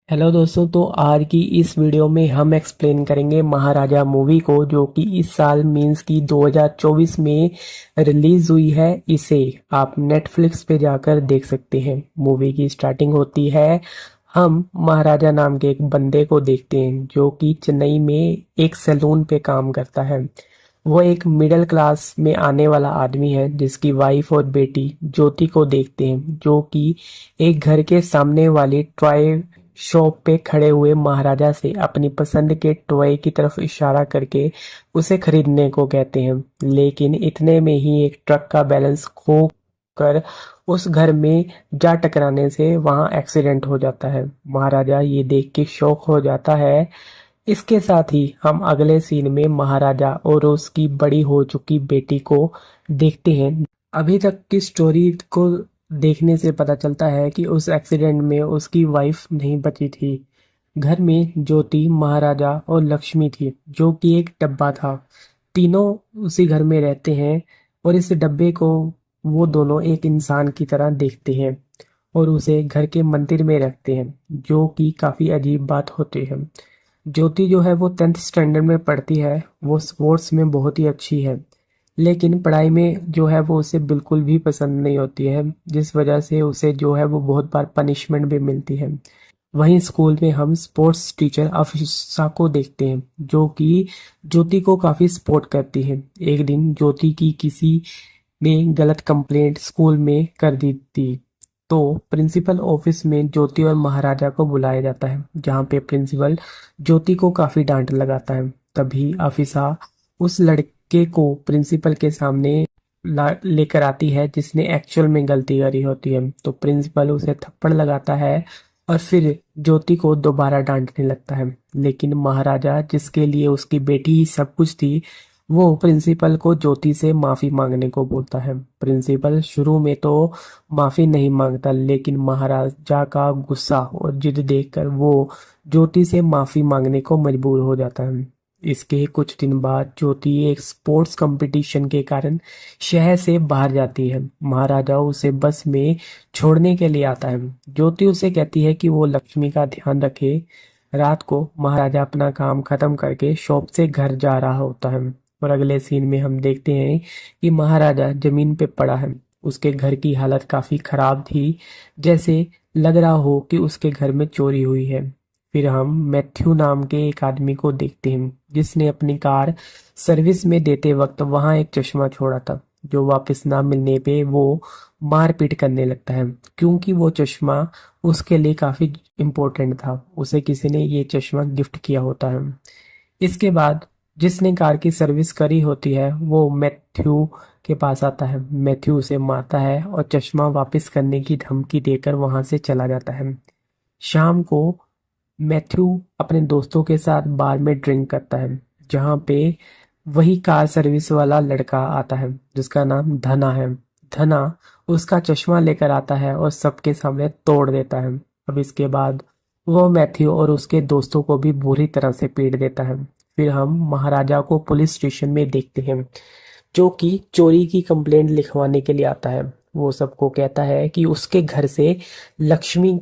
Hello दोस्तों। तो आज की इस वीडियो में हम एक्सप्लेन करेंगे महाराजा मूवी को, जो कि इस साल मीन्स की 2024 में रिलीज हुई है। इसे आप नेटफ्लिक्स पे जाकर देख सकते हैं। मूवी की स्टार्टिंग होती है, हम महाराजा नाम के एक बंदे को देखते हैं जो कि चेन्नई में एक सैलून पे काम करता है। वो एक मिडिल क्लास में आने वाला आदमी है जिसकी वाइफ और बेटी ज्योति को देखते हैं, जो कि एक घर के सामने वाली टॉय शॉप पे खड़े हुए महाराजा से अपनी पसंद के टॉय की तरफ इशारा करके उसे खरीदने को कहते हैं। लेकिन इतने में ही एक ट्रक का बैलेंस खो कर उस घर में जा टकराने से वहां एक्सीडेंट हो जाता है। महाराजा ये देख के शॉक हो जाता है। इसके साथ ही हम अगले सीन में महाराजा और उसकी बड़ी हो चुकी बेटी को देखते हैं। अभी तक की स्टोरी को देखने से पता चलता है कि उस एक्सीडेंट में उसकी वाइफ नहीं बची थी। घर में ज्योति, महाराजा और लक्ष्मी थी, जो कि एक डब्बा था। तीनों उसी घर में रहते हैं और इस डब्बे को वो दोनों एक इंसान की तरह देखते हैं और उसे घर के मंदिर में रखते हैं, जो कि काफी अजीब बात होती है। ज्योति जो है वो 10th स्टैंडर्ड में पढ़ती है। वो स्पोर्ट्स में बहुत ही अच्छी है, लेकिन पढ़ाई में जो है वो उसे बिल्कुल भी पसंद नहीं होती है, जिस वजह से उसे जो है वो बहुत बार पनिशमेंट भी मिलती है। वहीं स्कूल में हम स्पोर्ट्स टीचर अफीसा को देखते हैं, जो कि ज्योति को काफी सपोर्ट करती है। एक दिन ज्योति की किसी ने गलत कंप्लेंट स्कूल में कर दी थी, तो प्रिंसिपल ऑफिस में ज्योति और महाराजा को बुलाया जाता है, जहाँ पे प्रिंसिपल ज्योति को काफी डांट लगाता है। तभी अफीसा उस लड़के को प्रिंसिपल के सामने लेकर आती है जिसने एक्चुअल में गलती करी होती है। तो प्रिंसिपल उसे थप्पड़ लगाता है और फिर ज्योति को दोबारा डांटने लगता है। लेकिन महाराजा, जिसके लिए उसकी बेटी ही सब कुछ थी, वो प्रिंसिपल को ज्योति से माफी मांगने को बोलता है। प्रिंसिपल शुरू में तो माफी नहीं मांगता, लेकिन महाराजा का गुस्सा और जिद देखकर वो ज्योति से माफी मांगने को मजबूर हो जाता है। इसके कुछ दिन बाद ज्योति एक स्पोर्ट्स कंपटीशन के कारण शहर से बाहर जाती है। महाराजा उसे बस में छोड़ने के लिए आता है। ज्योति उसे कहती है कि वो लक्ष्मी का ध्यान रखे। रात को महाराजा अपना काम खत्म करके शॉप से घर जा रहा होता है और अगले सीन में हम देखते हैं कि महाराजा जमीन पे पड़ा है। उसके घर की हालत काफी खराब थी, जैसे लग रहा हो कि उसके घर में चोरी हुई है। फिर हम मैथ्यू नाम के एक आदमी को देखते हैं, जिसने अपनी कार सर्विस में देते वक्त वहां एक चश्मा छोड़ा था, जो वापस ना मिलने पे वो मारपीट करने लगता है, क्योंकि वो चश्मा उसके लिए काफी इम्पोर्टेंट था। उसे किसी ने ये चश्मा गिफ्ट किया होता है। इसके बाद जिसने कार की सर्विस करी होती है वो मैथ्यू के पास आता है। मैथ्यू उसे मारता है और चश्मा वापस करने की धमकी देकर वहां से चला जाता है। शाम को मैथ्यू अपने दोस्तों के साथ बार में ड्रिंक करता है, जहाँ पे वही कार सर्विस वाला लड़का आता है जिसका नाम धना है। धना उसका चश्मा लेकर आता है और सबके सामने तोड़ देता है। अब इसके बाद वो मैथ्यू और उसके दोस्तों को भी बुरी तरह से पीट देता है। फिर हम महाराजा को पुलिस स्टेशन में देखते हैं, जो कि चोरी की कंप्लेंट लिखवाने के लिए आता है। वो सबको कहता है कि उसके घर से लक्ष्मी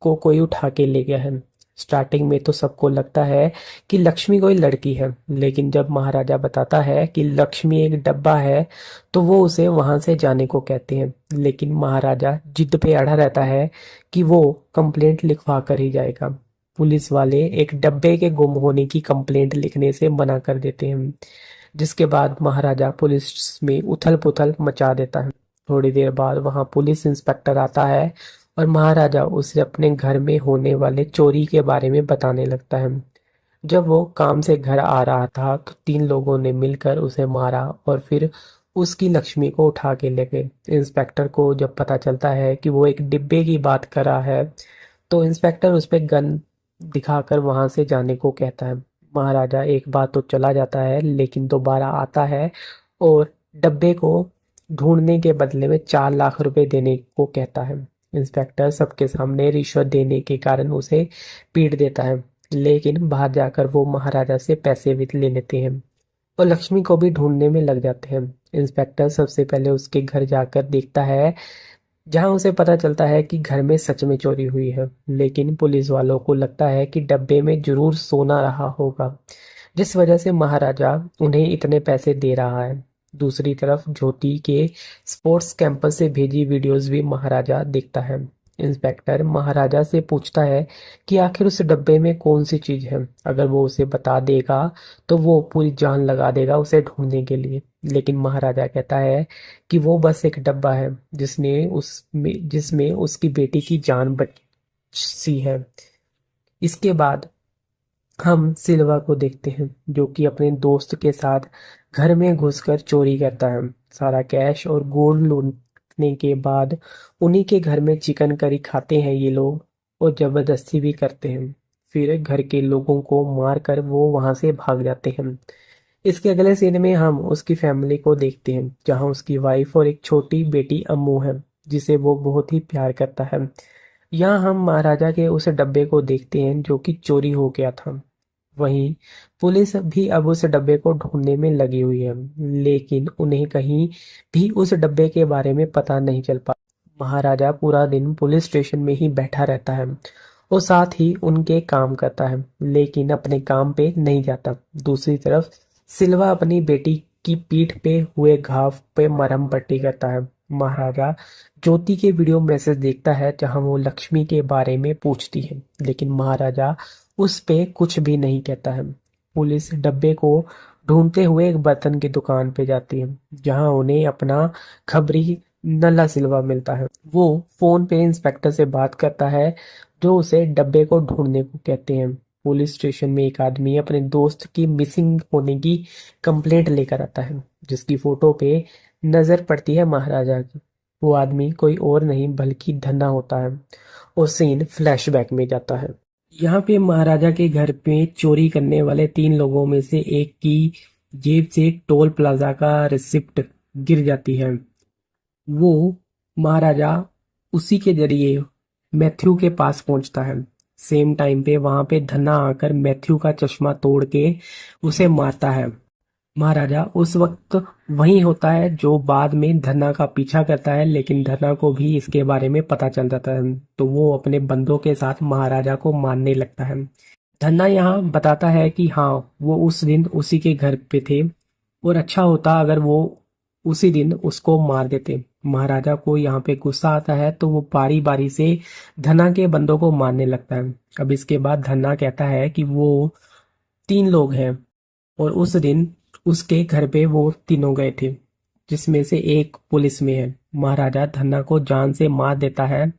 को कोई उठा के ले गया है। स्टार्टिंग में तो सबको लगता है कि लक्ष्मी कोई लड़की है, लेकिन जब महाराजा बताता है कि लक्ष्मी एक डब्बा है, तो वो उसे वहां से जाने को कहते हैं। लेकिन महाराजा जिद पे अड़ा रहता है कि वो कंप्लेंट लिखवा कर ही जाएगा। पुलिस वाले एक डब्बे के गुम होने की कंप्लेंट लिखने से मना कर देते हैं, जिसके बाद महाराजा पुलिस में उथल पुथल मचा देता है। थोड़ी देर बाद वहां पुलिस इंस्पेक्टर आता है और महाराजा उसे अपने घर में होने वाले चोरी के बारे में बताने लगता है। जब वो काम से घर आ रहा था तो 3 लोगों ने मिलकर उसे मारा और फिर उसकी लक्ष्मी को उठा के ले गए। इंस्पेक्टर को जब पता चलता है कि वो एक डिब्बे की बात कर रहा है, तो इंस्पेक्टर उस पर गन दिखाकर वहां से जाने को कहता है। महाराजा एक बार तो चला जाता है, लेकिन दोबारा आता है और डब्बे को ढूंढने के बदले में 4 लाख रुपए देने को कहता है। इंस्पेक्टर सबके सामने रिश्वत देने के कारण उसे पीट देता है, लेकिन बाहर जाकर वो महाराजा से पैसे भी ले लेते हैं और लक्ष्मी को भी ढूंढने में लग जाते हैं। इंस्पेक्टर सबसे पहले उसके घर जाकर देखता है जहां उसे पता चलता है कि घर में सच में चोरी हुई है, लेकिन पुलिस वालों को लगता है कि डब्बे में जरूर सोना रहा होगा, जिस वजह से महाराजा उन्हें इतने पैसे दे रहा है। दूसरी तरफ ज्योति के स्पोर्ट्स कैंपस से भेजी वीडियोस भी महाराजा देखता है। इंस्पेक्टर महाराजा से पूछता है कि आखिर उस डब्बे में कौन सी चीज है। अगर वो उसे बता देगा तो वो पूरी जान लगा देगा उसे ढूंढने के लिए। लेकिन महाराजा कहता है कि वो बस एक डब्बा है जिसमें उसकी बेटी की जान बची है। इसके बाद हम सिल्वा को देखते हैं, जो कि अपने दोस्त के साथ घर में घुसकर चोरी करता है। सारा कैश और गोल्ड लूटने के बाद उन्हीं के घर में चिकन करी खाते हैं ये लोग, और जबरदस्ती भी करते हैं। फिर घर के लोगों को मारकर वो वहां से भाग जाते हैं। इसके अगले सीन में हम उसकी फैमिली को देखते हैं, जहां उसकी वाइफ और एक छोटी बेटी अम्मू है, जिसे वो बहुत ही प्यार करता है। यहाँ हम महाराजा के उस डब्बे को देखते हैं जो कि चोरी हो गया था। वहीं पुलिस भी अब उस डब्बे को ढूंढने में लगी हुई है, लेकिन उन्हें कहीं भी उस डब्बे के बारे में पता नहीं चल पा। महाराजा पूरा दिन पुलिस स्टेशन में ही बैठा रहता है और साथ ही उनके काम करता है, लेकिन अपने काम पे नहीं जाता। दूसरी तरफ सिल्वा अपनी बेटी की पीठ पे हुए घाव पे मरहम पट्टी करता है। महाराजा ज्योति के वीडियो मैसेज देखता है जहां वो लक्ष्मी के बारे में पूछती है, लेकिन महाराजा उस पे कुछ भी नहीं कहता है। पुलिस डब्बे को ढूंढते हुए एक बर्तन की दुकान पे जाती है, जहां उन्हें अपना खबरी नल्ला सिल्वा मिलता है। वो फोन पे इंस्पेक्टर से बात करता है, जो उसे डब्बे को ढूंढने को कहते हैं। पुलिस स्टेशन में एक आदमी अपने दोस्त की मिसिंग होने की कंप्लेंट लेकर आता है, जिसकी फोटो पे नजर पड़ती है महाराजा की। वो आदमी कोई और नहीं बल्कि धन्ना होता है, और सीन फ्लैशबैक में जाता है। यहाँ पे महाराजा के घर पे चोरी करने वाले 3 लोगों में से एक की जेब से टोल प्लाजा का रिसिप्ट गिर जाती है। वो महाराजा उसी के जरिए मैथ्यू के पास पहुंचता है। सेम टाइम पे वहां पे धन्ना आकर मैथ्यू का चश्मा तोड़ के उसे मारता है। महाराजा उस वक्त वही होता है जो बाद में धन्ना का पीछा करता है, लेकिन धन्ना को भी इसके बारे में पता चल जाता है, तो वो अपने बंदों के साथ महाराजा को मारने लगता है। धन्ना यहाँ बताता है कि हाँ, वो उस दिन उसी के घर पे थे और अच्छा होता अगर वो उसी दिन उसको मार देते। महाराजा को यहाँ पे गुस्सा आता है, तो वो बारी बारी से धन्ना के बंदों को मारने लगता है। अब इसके बाद धन्ना कहता है कि वो 3 लोग हैं और उस दिन उसके घर पे वो तीनों गए थे, जिसमें से एक पुलिस में है। महाराजा धन्ना को जान से मार देता है।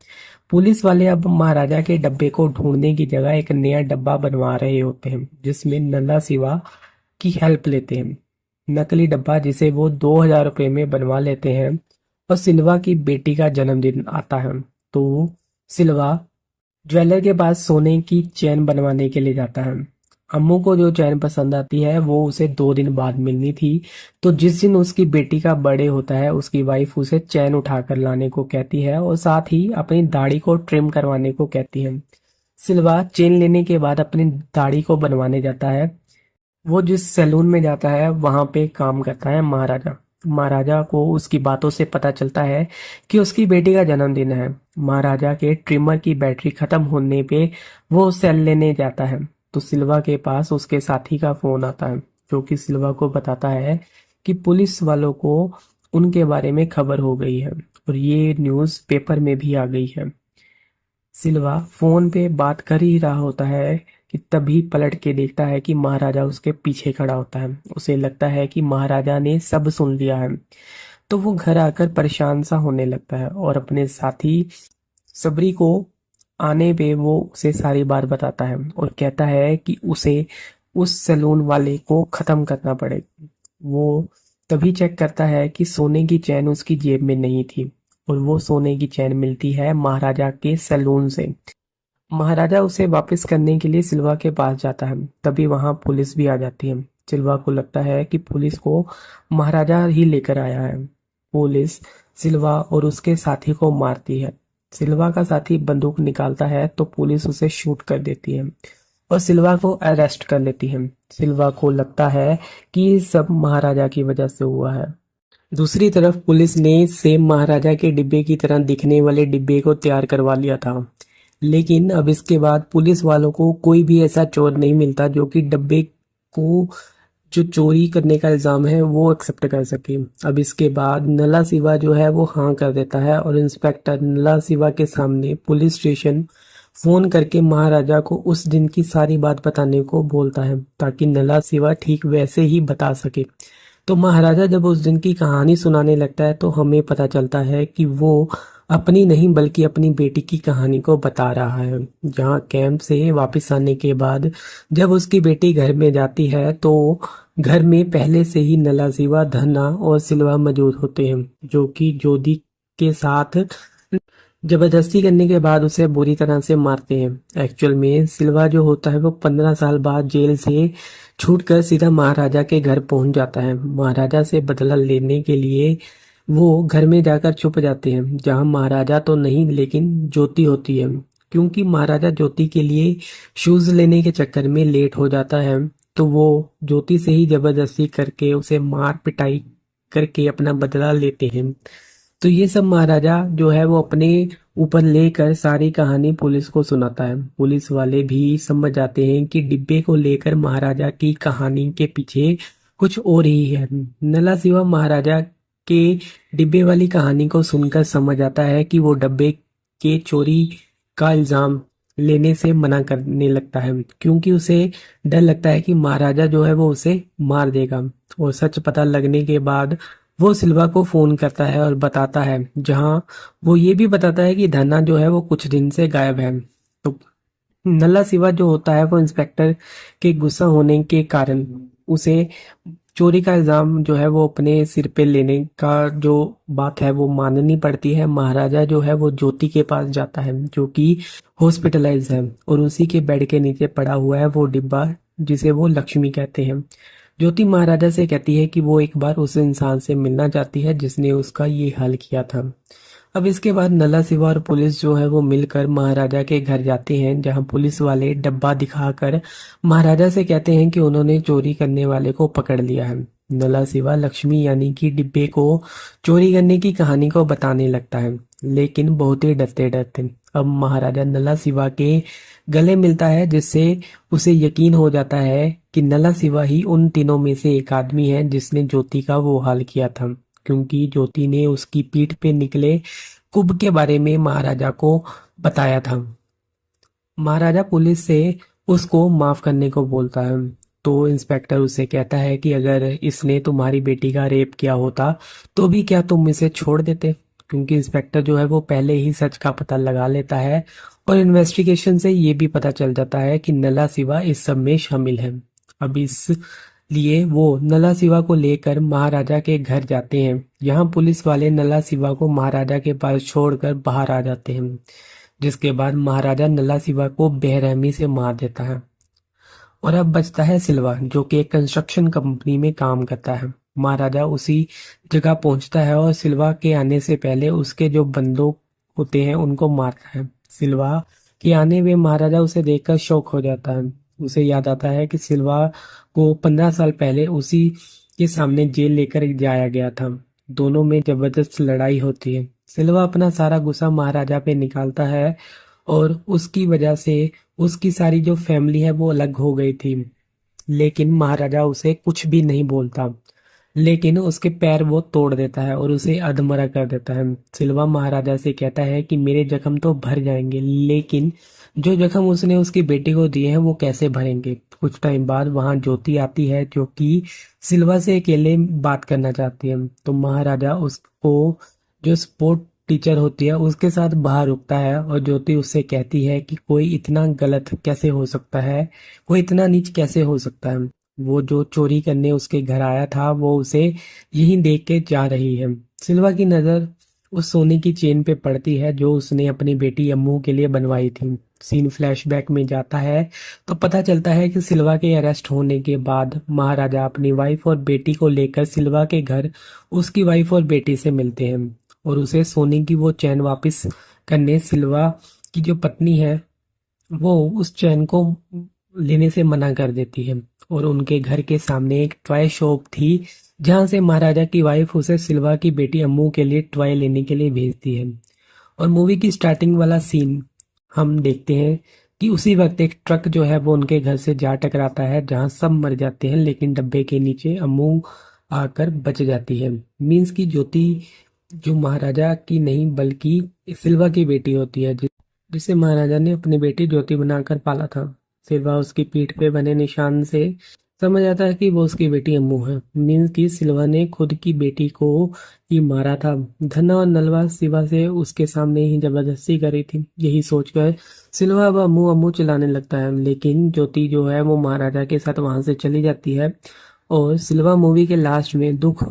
पुलिस वाले अब महाराजा के डब्बे को ढूंढने की जगह एक नया डब्बा बनवा रहे होते हैं, जिसमें नंदा सिवा की हेल्प लेते हैं। नकली डब्बा जिसे वो 2000 रुपये में बनवा लेते हैं, और सिल्वा की बेटी का जन्मदिन आता है, तो सिल्वा ज्वेलर के पास सोने की चैन बनवाने के लिए जाता है। अम्मू को जो चैन पसंद आती है वो उसे 2 दिन बाद मिलनी थी, तो जिस दिन उसकी बेटी का बर्थडे होता है उसकी वाइफ उसे चैन उठाकर लाने को कहती है और साथ ही अपनी दाढ़ी को ट्रिम करवाने को कहती है। सिल्वा चेन लेने के बाद अपनी दाढ़ी को बनवाने जाता है। वो जिस सैलून में जाता है वहां पे काम करता है महाराजा। महाराजा को उसकी बातों से पता चलता है कि उसकी बेटी का जन्मदिन है। महाराजा के ट्रिमर की बैटरी खत्म होने पे वो सेल लेने जाता है, तो सिल्वा के पास उसके साथी का फोन आता है, जो कि सिल्वा को बताता है कि पुलिस वालों को उनके बारे में खबर हो गई है और ये न्यूज़ पेपर में भी आ गई है। सिल्वा फोन पे बात कर ही रहा होता है कि तभी पलट के देखता है कि महाराजा उसके पीछे खड़ा होता है। उसे लगता है कि महाराजा ने सब सुन लिया है, तो वो घर आकर परेशान सा होने लगता है और अपने साथी सबरी को आने पे वो उसे सारी बात बताता है और कहता है कि उसे उस सैलून वाले को खत्म करना पड़ेगा। वो तभी चेक करता है कि सोने की चैन उसकी जेब में नहीं थी, और वो सोने की चैन मिलती है महाराजा के सैलून से। महाराजा उसे वापस करने के लिए सिल्वा के पास जाता है, तभी वहां पुलिस भी आ जाती है। सिल्वा को लगता है कि पुलिस को महाराजा ही लेकर आया है। पुलिस सिल्वा और उसके साथी को मारती है। सिल्वा का साथी बंदूक निकालता है तो पुलिस उसे शूट कर देती है और सिल्वा को अरेस्ट कर लेती है। सिल्वा को लगता है कि ये सब महाराजा की वजह से हुआ है, दूसरी तरफ पुलिस ने सेम महाराजा के डिब्बे की तरह दिखने वाले डिब्बे को तैयार करवा लिया था। लेकिन अब इसके बाद पुलिस वालों को कोई भी ऐसा चोर नहीं मिलता जो कि डब्बे को जो चोरी करने का इल्ज़ाम है वो एक्सेप्ट कर सके। अब इसके बाद नला सिवा जो है वो हाँ कर देता है और इंस्पेक्टर नला सिवा के सामने पुलिस स्टेशन फ़ोन करके महाराजा को उस दिन की सारी बात बताने को बोलता है ताकि नला सिवा ठीक वैसे ही बता सके। तो महाराजा जब उस दिन की कहानी सुनाने लगता है तो हमें पता चलता है कि वो अपनी नहीं बल्कि अपनी बेटी की कहानी को बता रहा है। जहाँ कैंप से वापस आने के बाद जब उसकी बेटी घर में जाती है तो घर में पहले से ही नला सिवा, धन्ना और सिल्वा मौजूद होते हैं जो कि जोधी के साथ जबरदस्ती करने के बाद उसे बुरी तरह से मारते हैं। एक्चुअल में सिल्वा जो होता है वो 15 साल बाद जेल से छूटकर सीधा महाराजा के घर पहुंच जाता है। महाराजा से बदला लेने के लिए वो घर में जाकर छुप जाते हैं जहां महाराजा तो नहीं लेकिन ज्योति होती है। क्योंकि महाराजा ज्योति के लिए शूज लेने के चक्कर में लेट हो जाता है तो वो ज्योति से ही जबरदस्ती करके उसे मार पिटाई करके अपना बदला लेते हैं। तो ये सब महाराजा जो है वो अपने ऊपर लेकर सारी कहानी पुलिस को सुनाता है। पुलिस वाले भी समझ जाते हैं कि डिब्बे को लेकर महाराजा की कहानी के पीछे कुछ और ही है। नला सिवा महाराजा के डिब्बे वाली कहानी को सुनकर समझ आता है कि वो डब्बे के चोरी का इल्जाम लेने से मना करने लगता है क्योंकि उसे डर लगता है कि महाराजा जो है वो उसे मार देगा। और सच पता लगने के बाद वो सिल्वा को फोन करता है और बताता है, जहां वो ये भी बताता है कि धन्ना जो है वो कुछ दिन से गायब है। तो नल्ला सिवा जो होता है वो इंस्पेक्टर के गुस्सा होने के कारण उसे चोरी का इल्जाम जो है वो अपने सिर पे लेने का जो बात है वो माननी पड़ती है। महाराजा जो है वो ज्योति के पास जाता है जो कि हॉस्पिटलाइज है और उसी के बेड के नीचे पड़ा हुआ है वो डिब्बा जिसे वो लक्ष्मी कहते हैं। ज्योति महाराजा से कहती है कि वो एक बार उस इंसान से मिलना चाहती है जिसने उसका ये हाल किया था। अब इसके बाद नला सिवा और पुलिस जो है वो मिलकर महाराजा के घर जाते हैं जहां पुलिस वाले डब्बा दिखाकर महाराजा से कहते हैं कि उन्होंने चोरी करने वाले को पकड़ लिया है। नला सिवा लक्ष्मी यानी कि डिब्बे को चोरी करने की कहानी को बताने लगता है लेकिन बहुत ही डरते डरते। अब महाराजा नला सिवा के गले मिलता है जिससे उसे यकीन हो जाता है कि नला सिवा ही उन तीनों में से एक आदमी है जिसने ज्योति का वो हाल किया था क्योंकि ज्योति ने उसकी पीठ पे निकले कुब के बारे में महाराजा को बताया था। महाराजा पुलिस से उसको माफ करने को बोलता है तो इंस्पेक्टर उसे कहता है कि अगर इसने तुम्हारी बेटी का रेप किया होता तो भी क्या तुम इसे छोड़ देते, क्योंकि इंस्पेक्टर जो है वो पहले ही सच का पता लगा लेता है और इन्वेस्टिगेशन से ये भी पता चल जाता है कि नला सिवा इस सब में शामिल है। अब इस लिए वो नला सिवा को लेकर महाराजा के घर जाते हैं। यहाँ पुलिस वाले नला सिवा को महाराजा के पास छोड़कर बाहर आ जाते हैं जिसके बाद महाराजा नला सिवा को बेरहमी से मार देता है। और अब बचता है सिल्वा जो कि एक कंस्ट्रक्शन कंपनी में काम करता है। महाराजा उसी जगह पहुंचता है और सिल्वा के आने से पहले उसके जो बंदूक होते हैं उनको मारता है। सिल्वा के आने में महाराजा उसे देखकर शॉक हो जाता है। उसे याद आता है कि सिल्वा को 15 साल पहले उसी के सामने जेल लेकर जाया गया था। दोनों में जबरदस्त लड़ाई होती है। सिल्वा अपना सारा गुस्सा महाराजा पे निकालता है और उसकी वजह से उसकी सारी जो फैमिली है वो अलग हो गई थी। लेकिन महाराजा उसे कुछ भी नहीं बोलता लेकिन उसके पैर वो तोड़ देता है और उसे अधमरा कर देता है। सिल्वा महाराजा से कहता है कि मेरे जख्म तो भर जाएंगे लेकिन जो जख्म उसने उसकी बेटी को दिए हैं वो कैसे भरेंगे। कुछ टाइम बाद वहां ज्योति आती है जो कि सिल्वा से अकेले बात करना चाहती है। तो महाराजा उसको जो स्पोर्ट टीचर होती है उसके साथ बाहर रुकता है और ज्योति उससे कहती है कि कोई इतना गलत कैसे हो सकता है, कोई इतना नीच कैसे हो सकता है। वो जो चोरी करने उसके घर आया था वो उसे यहीं देख के जा रही है। सिल्वा की नज़र उस सोने की चेन पे पड़ती है जो उसने अपनी बेटी अम्मू के लिए बनवाई थी। सीन फ्लैशबैक में जाता है तो पता चलता है कि सिल्वा के अरेस्ट होने के बाद महाराजा अपनी वाइफ और बेटी को लेकर सिल्वा के घर उसकी वाइफ और बेटी से मिलते हैं और उसे सोने की वो चैन वापस करने सिल्वा की जो पत्नी है वो उस चैन को लेने से मना कर देती है और उनके घर के सामने एक टॉय शॉप थी जहां से महाराजा की वाइफ उसे सिल्वा की बेटी अम्मू के लिए टॉय लेने के लिए भेजती है। और मूवी की स्टार्टिंग वाला सीन हम देखते हैं कि उसी वक्त एक ट्रक जो है वो उनके घर से जा टकराता है जहां सब मर जाते हैं लेकिन डब्बे के नीचे अम्मू आकर बच जाती है। मीन्स की ज्योति जो महाराजा की नहीं बल्कि सिल्वा की बेटी होती है जिसे महाराजा ने अपनी बेटी ज्योति बनाकर पाला था। सिल्वा उसकी पीठ पे बने निशान से समझ आता है कि वो उसकी बेटी अम्मू है। मीन्स की सिल्वा ने खुद की बेटी को ही मारा था। धन्ना और नलवा सिवा से उसके सामने ही जबरदस्ती करी थी। यही सोचकर सिल्वा अब अम्मू अम्मू चिल्लाने लगता है लेकिन ज्योति जो है वो महाराजा के साथ वहां से चली जाती है। और सिल्वा मूवी के लास्ट में दुख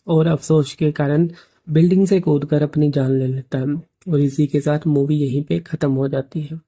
और अफसोस के कारण बिल्डिंग से कूदकर अपनी जान ले लेता है। और इसी के साथ मूवी यहीं पे खत्म हो जाती है।